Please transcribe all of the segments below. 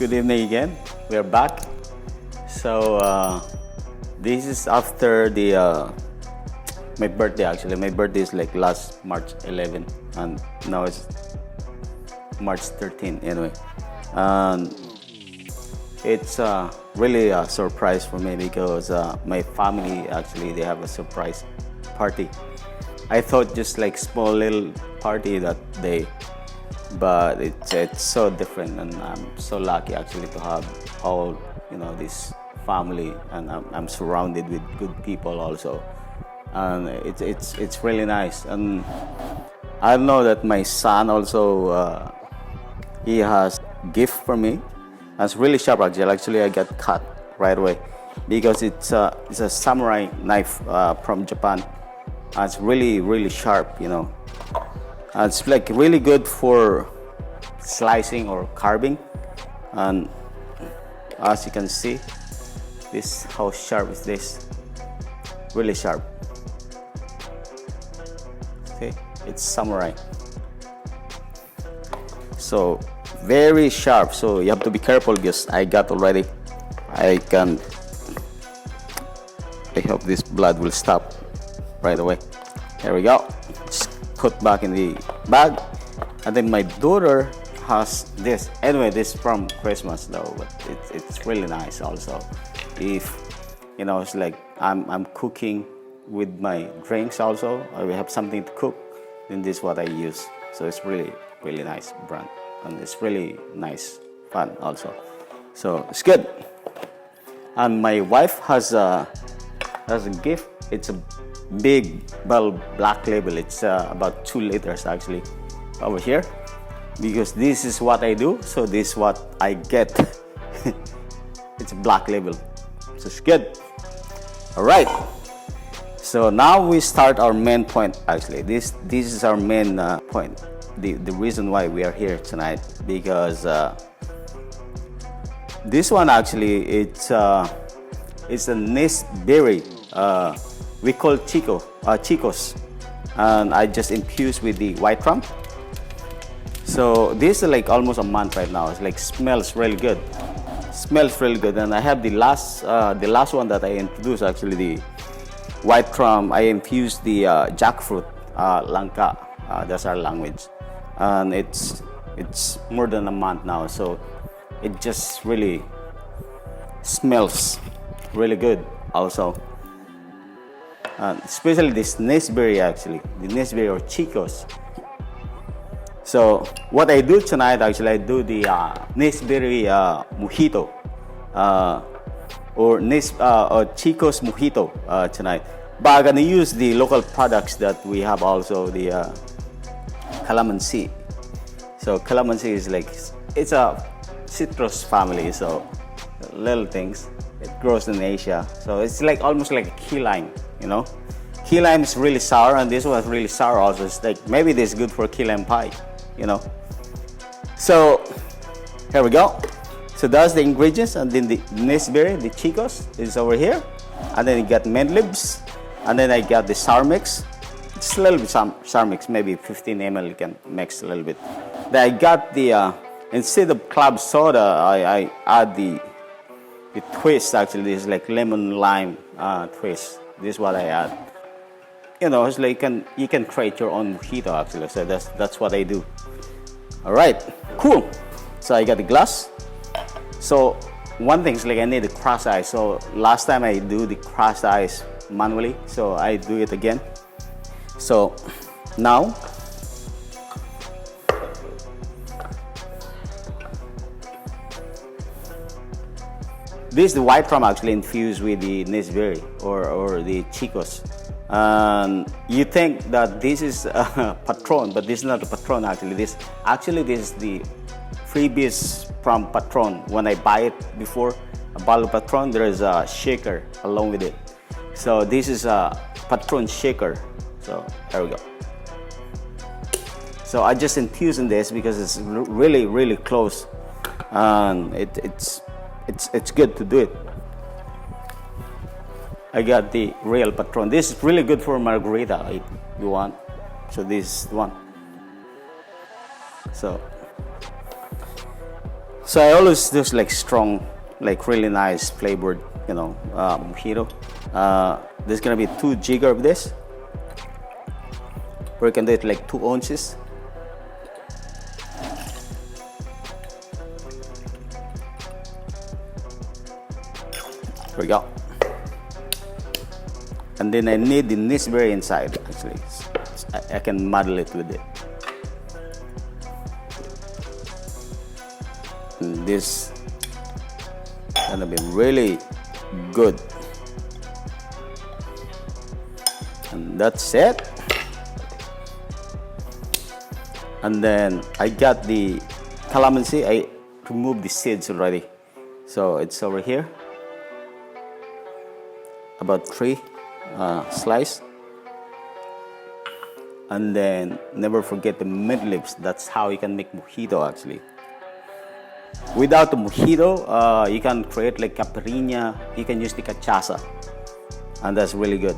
good evening again. We are back. So this is after the my birthday. Actually, my birthday is like last March 11, and now it's March 13. Anyway, and it's really a surprise for me because my family actually they have a surprise party. I thought just like small little party that day, but it's so different, and I'm so lucky actually to have all this family, and I'm surrounded with good people also, and it's really nice. And I know that my son also he has gift for me. It's really sharp actually. I got cut right away because it's a samurai knife from Japan. It's really sharp, and it's like really good for slicing or carving. And as you can see, this how sharp is this? Really sharp. Okay, it's samurai. So very sharp. So you have to be careful because I got already. I hope this blood will stop right away. There we go. Just put back in the bag. And then my daughter has this. Anyway, this is from Christmas though, but it's really nice also. If it's like I'm cooking with my drinks also, or we have something to cook, then this is what I use. So it's really nice brand, and it's really nice fun also. So it's good. And my wife has a gift. It's a big bulb black label. It's about 2 liters actually over here, because this is what I do, so this is what I get. It's a black label, so it's good. All right, so now we start our main point. Actually, this is our main point, the reason why we are here tonight, because this one actually it's a Naseberry. We call Chicos, and I just infused with the white rum. So this is like almost a month right now. It's like smells really good. And I have the last one that I introduced, actually the white rum. I infused the jackfruit, langka. That's our language, and it's more than a month now. So it just really smells really good also. Especially this Naseberry, actually, the Naseberry or Chicos. So what I do tonight, actually, I do the Naseberry MOJITO or Chicos MOJITO tonight. But I'm gonna use the local products that we have also, the Calamansi. So Calamansi is like, it's a citrus family, so little things. It grows in Asia, so it's like almost like a key lime. Key lime is really sour, and this was really sour also. It's like maybe this is good for key lime pie, So here we go. So that's the ingredients, and then the Naseberry, the Chicos is over here, and then you got mint leaves, and then I got the sour mix. It's a little bit sour mix, maybe 15 ml. You can mix a little bit. Then I got the instead of club soda, I add the twist. Actually, this is like lemon lime twist. This is what I add. It's like you can create your own mojito actually. So that's what I do. All right, cool. So I got the glass. So one thing is like I need the crushed ice. So last time I do the crushed ice manually, so I do it again. So now this is the white rum actually infused with the Naseberry or the Chicos. And you think that this is a Patron, but this is not a Patron actually. This is the freebies from Patron. When I buy it before, a bottle of Patron, there is a shaker along with it. So this is a Patron shaker. So there we go. So I just infuse in this because it's really close, and it's good to do it. I got the real Patron. This is really good for margarita if you want. So this is the one. So So I always do like strong, like really nice flavored, mojito. There's gonna be 2 jigger of this. Or you can do it like 2 ounces. There we go. And then I need the Naseberry inside, actually. I can muddle it with it. And this gonna be really good. And that's it. And then I got the Calamansi. I removed the seeds already. So it's over here. About 3 slice. And then never forget the mint leaves. That's how you can make mojito actually. Without the mojito, you can create like caipirinha. You can use the cachaça, and that's really good.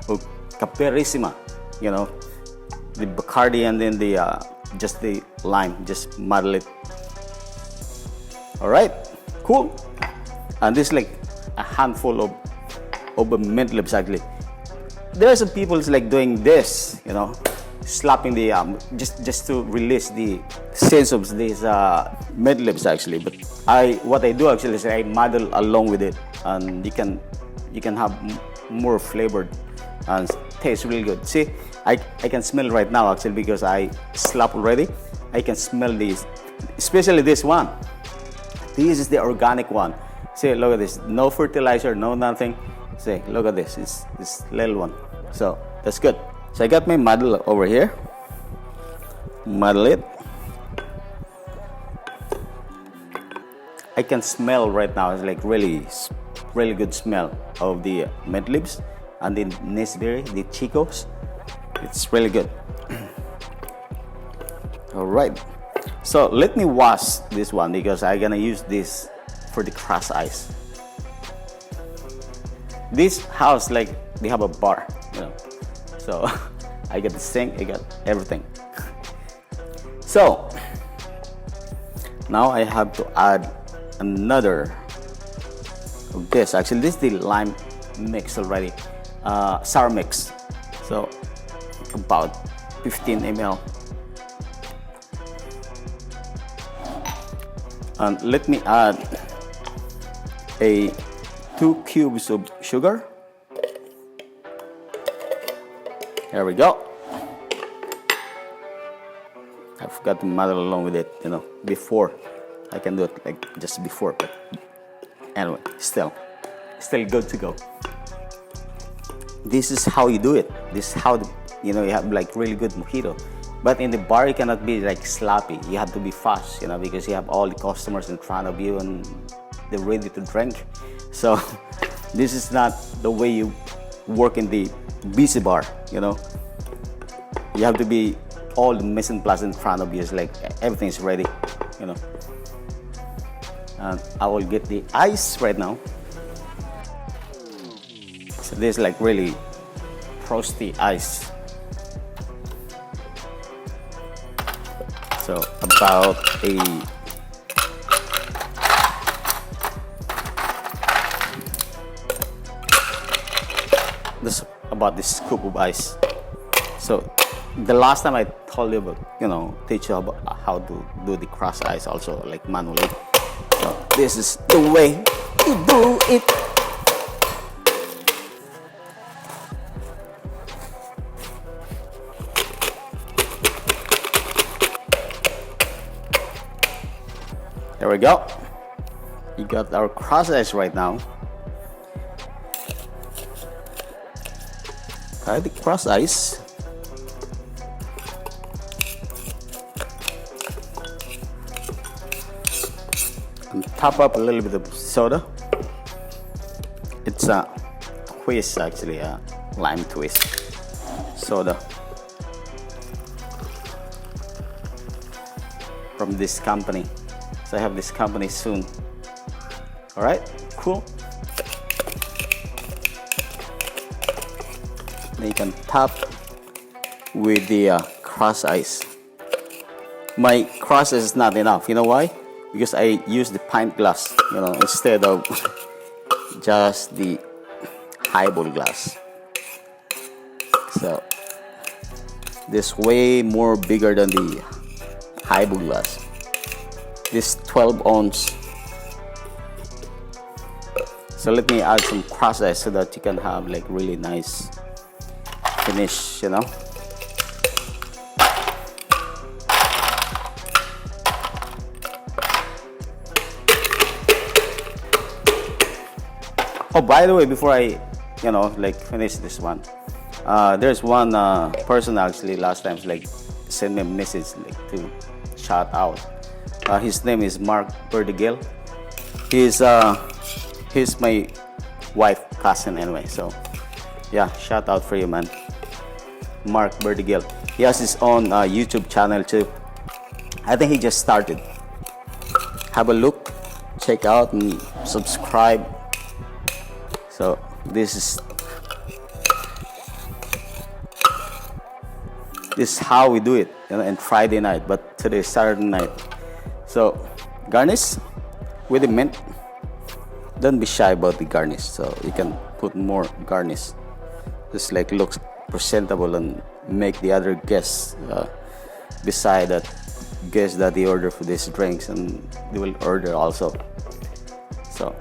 Or capirisima, the Bacardi and then the just the lime. Just muddle it. All right, cool. And this is like a handful of mint leaves actually. There are some people like doing this, slapping the just to release the sense of these mint leaves actually. But what I do actually is I muddle along with it, and you can have more flavored and tastes really good. See, I can smell right now actually because I slap already. I can smell these, especially this one. This is the organic one. See, look at this. No fertilizer, no nothing. See, look at this. It's this little one. So that's good. So I got my muddle over here. Muddle it. I can smell right now. It's like really good smell of the mint leaves and the Naseberry, the Chicos. It's really good. All right. So let me wash this one because I'm gonna use this for the crushed ice. This house, like, they have a bar, so I got the sink, I got everything. So now I have to add another of this. Actually, this is the lime mix already, sour mix. So about 15 ml. And let me add 2 cubes of sugar. There we go. I forgot to muddle along with it, before. I can do it like just before, but anyway, still good to go. This is how you do it. This is how you have like really good mojito. But in the bar, you cannot be like sloppy. You have to be fast, because you have all the customers in front of you and they're ready to drink. So this is not the way you work in the busy bar, You have to be all the mise en place in front of you. It's like everything is ready, And I will get the ice right now. So this is like really frosty ice. So about this scoop of ice. So the last time I told you about, teach you about how to do the crushed ice also, like manually. So this is the way to do it. There we go. We got our crushed ice right now. Add the crushed ice. And top up a little bit of soda. It's a twist actually, a lime twist soda from this company. So I have this company soon. All right, cool. Then you can top with the crushed ice. My crushed ice is not enough. You know why? because I use the pint glass, instead of just the highball glass. So this way more bigger than the highball glass. This 12 ounce. So let me add some crushed ice so that you can have like really nice finish, Oh, by the way, before I, finish this one, there's one person actually last time like sent me a message like to shout out. His name is Mark Berdigel. He's my wife cousin anyway. So yeah, shout out for you, man. Mark Berdigel. He has his own YouTube channel too. I think he just started. Have a look, check out and subscribe. So this is how we do it, and Friday night, but today is Saturday night. So garnish with the mint. Don't be shy about the garnish. So you can put more garnish. Just like looks presentable and make the other guests beside that guests that they order for these drinks, and they will order also. So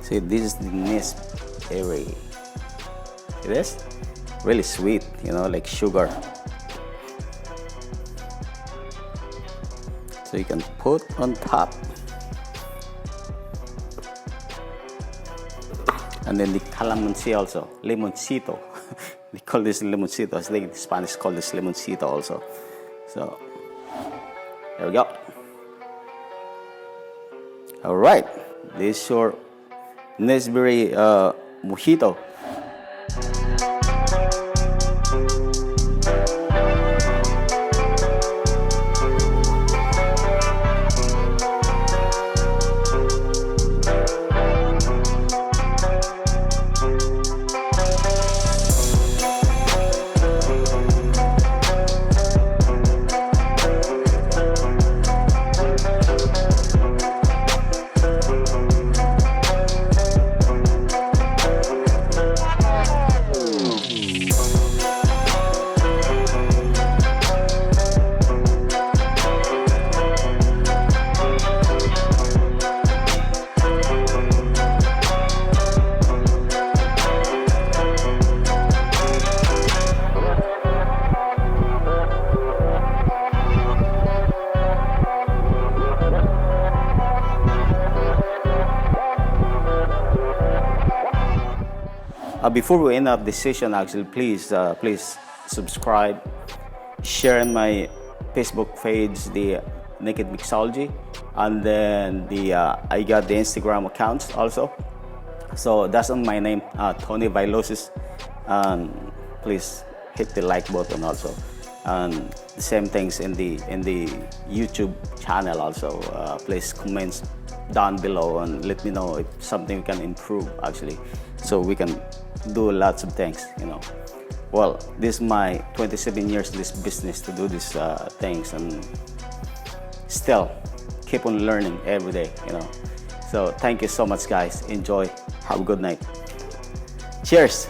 see, this is the Naseberry. It is really sweet, like sugar. So you can put on top. And then the Calamansi also, limoncito. They call this limoncito. I think in Spanish call this limoncito also. So there we go. All right, this is your Naseberry mojito. Before we end up this session, actually, please subscribe, share in my Facebook page, the Naked Mixology, and then I got the Instagram accounts also. So that's on my name, Tony Vilosis, and please hit the like button also. And the same things in the YouTube channel also. Please comment down below and let me know if something we can improve actually, so we can do lots of things. Well, this is my 27 years this business to do these things, and still keep on learning every day. So thank you so much, guys. Enjoy. Have a good night. Cheers.